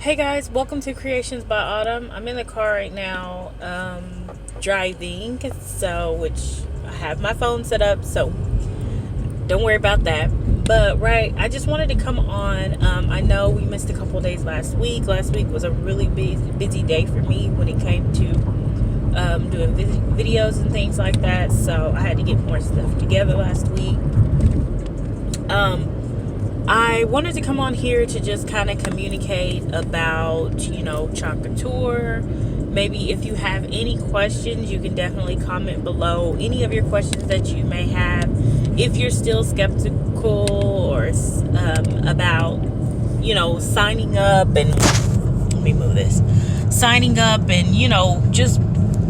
Hey guys, welcome to Creations by Autumn. I'm in the car right now, driving, which I have my phone set up, so don't worry about that. But right, I just wanted to come on. I know we missed a couple days last week. Last week was a really busy day for me when it came to doing videos and things like that. So I had to get more stuff together last week. I wanted to come on here to just kind of communicate about, Chalk Couture. Maybe if you have any questions, you can definitely comment below any of your questions that you may have. If you're still skeptical or about, signing up and, let me move this, signing up and, just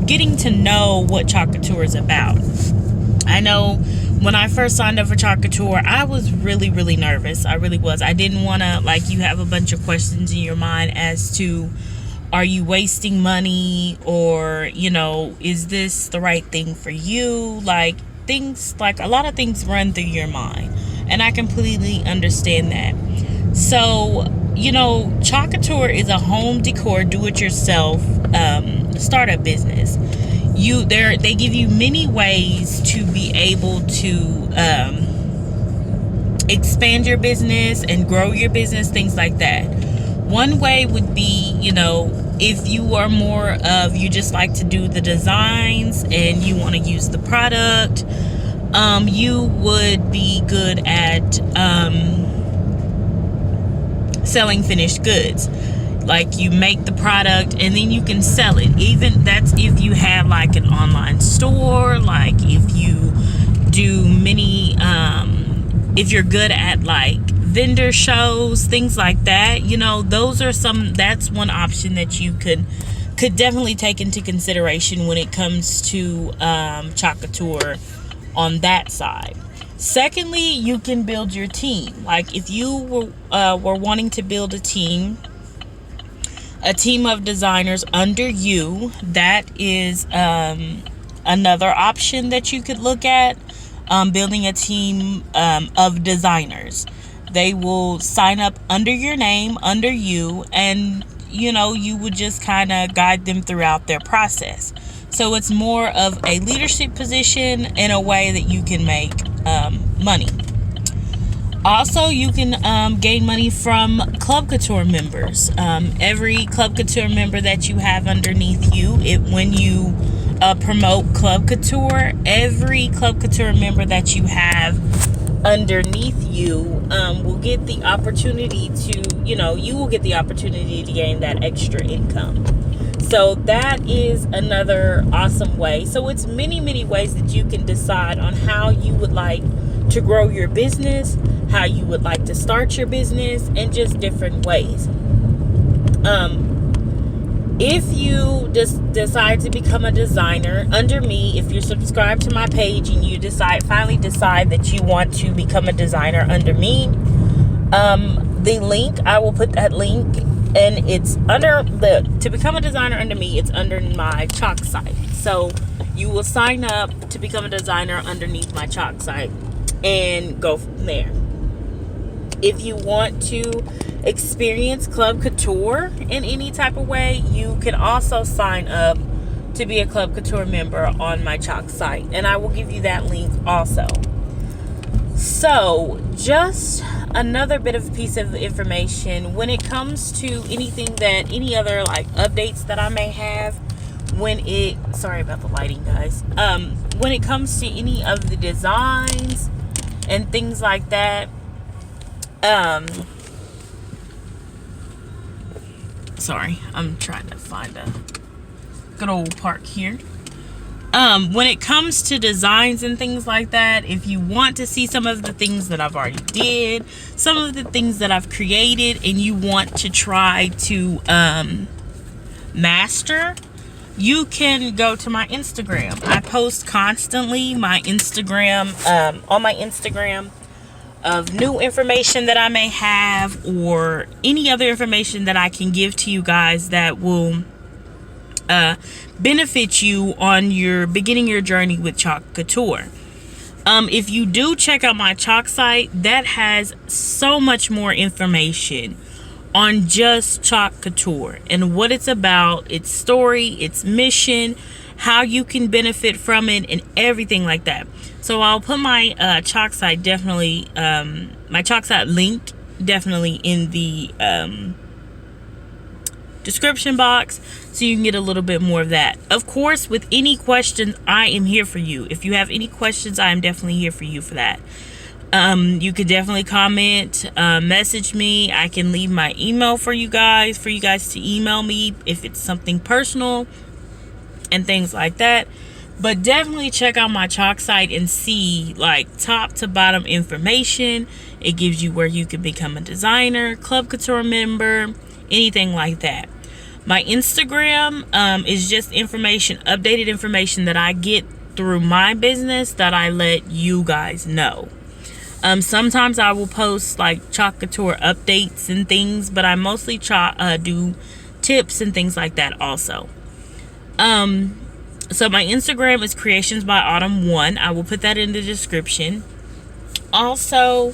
getting to know what Chalk Couture is about. I know when I first signed up for Chalk Couture, I was really, really nervous. I really was. I didn't want to, you have a bunch of questions in your mind as to, are you wasting money, or, is this the right thing for you? A lot of things run through your mind, and I completely understand that. So, Chalk Couture is a home decor, do-it-yourself startup business. They give you many ways to be able to expand your business and grow your business, things like that. One way would be, if you are more of, you just like to do the designs and you want to use the product, you would be good at selling finished goods. You make the product and then you can sell it. Even that's if you have an online store, if you do many, if you're good at vendor shows, things like that, that's one option that you could definitely take into consideration when it comes to Chalk Couture on that side. Secondly, you can build your team. If you were wanting to build a team of designers under you, that is another option that you could look at, building a team of designers. They will sign up under your name, under you, and you would just kind of guide them throughout their process. So it's more of a leadership position in a way that you can make money. Also, you can gain money from Club Couture members. Every Club Couture member that you have underneath you, when you promote Club Couture, every Club Couture member that you have underneath you will get the opportunity to, you will get the opportunity to gain that extra income. So that is another awesome way. So it's many, many ways that you can decide on how you would like to grow your business, how you would like to start your business, and just different ways. If you just decide to become a designer under me, if you're subscribed to my page and you finally decide that you want to become a designer under me, the link, I will put that link, and it's to become a designer under me, it's under my Chalk site. So you will sign up to become a designer underneath my Chalk site and go from there. If you want to experience Club Couture in any type of way, you can also sign up to be a Club Couture member on my Chalk site, and I will give you that link also. So just another bit of piece of information when it comes to any other updates that I may have, sorry about the lighting, guys, when it comes to any of the designs and things like that, sorry, I'm trying to find a good old park here. When it comes to designs and things like that, if you want to see some of the things that I've already did, some of the things that I've created, and you want to try to master, you can go to my Instagram. I post constantly on my Instagram of new information that I may have, or any other information that I can give to you guys that will benefit you on beginning your journey with Chalk Couture. If you do check out my Chalk site, that has so much more information on just Chalk Couture and what it's about, its story, its mission, how you can benefit from it, and everything like that. So I'll put my Chalk site definitely, my Chalk site link definitely in the description box, so you can get a little bit more of that. Of course, with any questions, I am here for you. If you have any questions, I am definitely here for you for that. You could definitely comment, message me. I can leave my email for you guys to email me if it's something personal and things like that. But definitely check out my Chalk site and see like top to bottom information. It gives you where you can become a designer, Club Couture member, anything like that. My Instagram is just information, updated information that I get through my business that I let you guys know. Sometimes I will post like Chalk Couture updates and things, but I mostly do tips and things like that also. So my Instagram is Creations by Autumn 1. I will put that in the description. Also,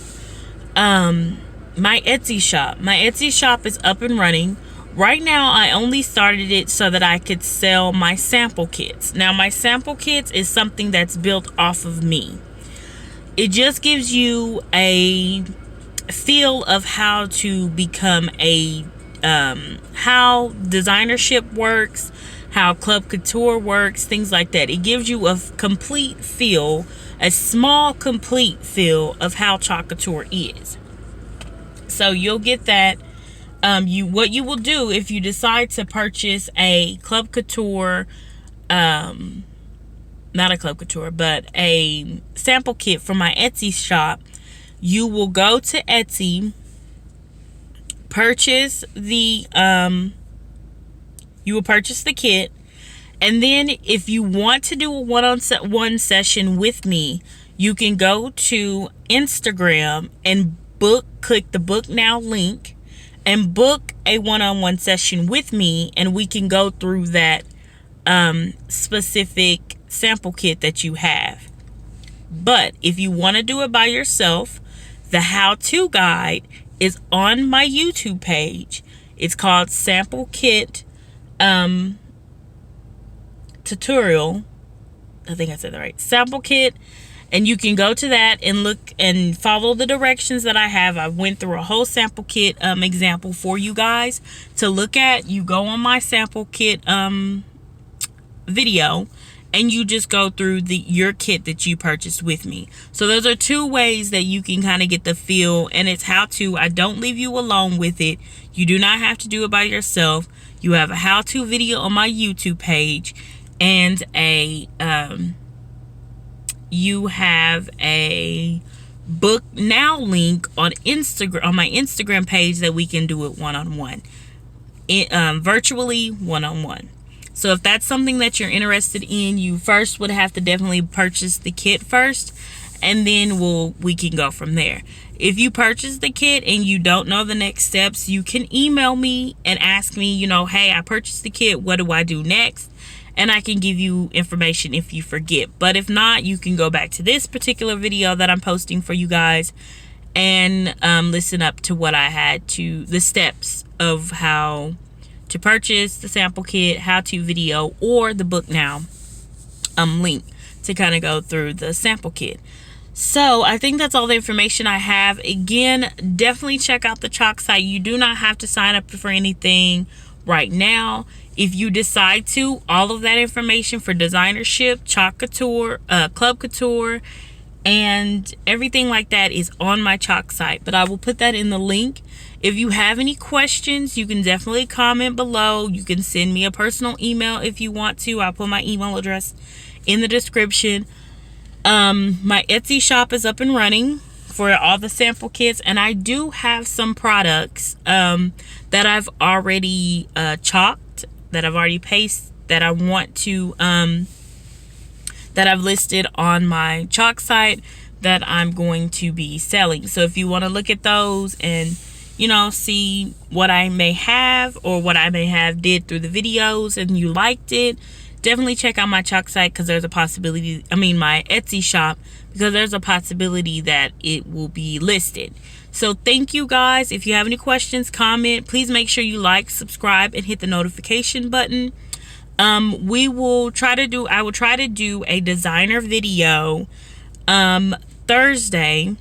my Etsy shop. My Etsy shop is up and running. Right now, I only started it so that I could sell my sample kits. Now, my sample kits is something that's built off of me. It just gives you a feel of how to become how designership works, how Club Couture works, things like that. It gives you a complete feel, a small complete feel of how Chalk Couture is. So you'll get that. What you will do if you decide to purchase a Club Couture, not a Club Couture, but a sample kit from my Etsy shop, you will go to Etsy, purchase the kit, and then if you want to do a one-on-one session with me, you can go to Instagram and click the book now link and book a one-on-one session with me, and we can go through that specific sample kit that you have. But if you want to do it by yourself, the how-to guide is on my YouTube page. It's called Sample Kit Tutorial. I think I said that right. Sample Kit. And you can go to that and look and follow the directions that I have. I went through a whole sample kit example for you guys to look at. You go on my sample kit video, and you just go through your kit that you purchased with me. So those are two ways that you can kind of get the feel, and it's how to. I don't leave you alone with it. You do not have to do it by yourself. You have a how-to video on my YouTube page, and you have a book now link on Instagram, on my Instagram page, that we can do it one-on-one, virtually one-on-one. So if that's something that you're interested in, you first would have to definitely purchase the kit first, and then we can go from there. If you purchase the kit and you don't know the next steps, you can email me and ask me, hey, I purchased the kit, what do I do next? And I can give you information if you forget. But if not, you can go back to this particular video that I'm posting for you guys and listen up to what I had the steps of how to purchase the sample kit, how-to video, or the book now link to kind of go through the sample kit. So I think that's all the information I have. Again, definitely check out the Chalk site. You do not have to sign up for anything right now. If you decide to, all of that information for designership, Chalk Couture, Club Couture, and everything like that is on my Chalk site. But I will put that in the link. If you have any questions, you can definitely comment below. You can send me a personal email if you want to. I'll put my email address in the description. My Etsy shop is up and running for all the sample kits, and I do have some products that I've already chalked, that I've already pasted, that I want to that I've listed on my Chalk site that I'm going to be selling. So if you want to look at those and see what I may have or what I may have did through the videos and you liked it, definitely check out my Chalk site, because there's a possibility, my Etsy shop, because there's a possibility that it will be listed. So thank you guys. If you have any questions, comment. Please make sure you like, subscribe, and hit the notification button. I will try to do a designer video Thursday.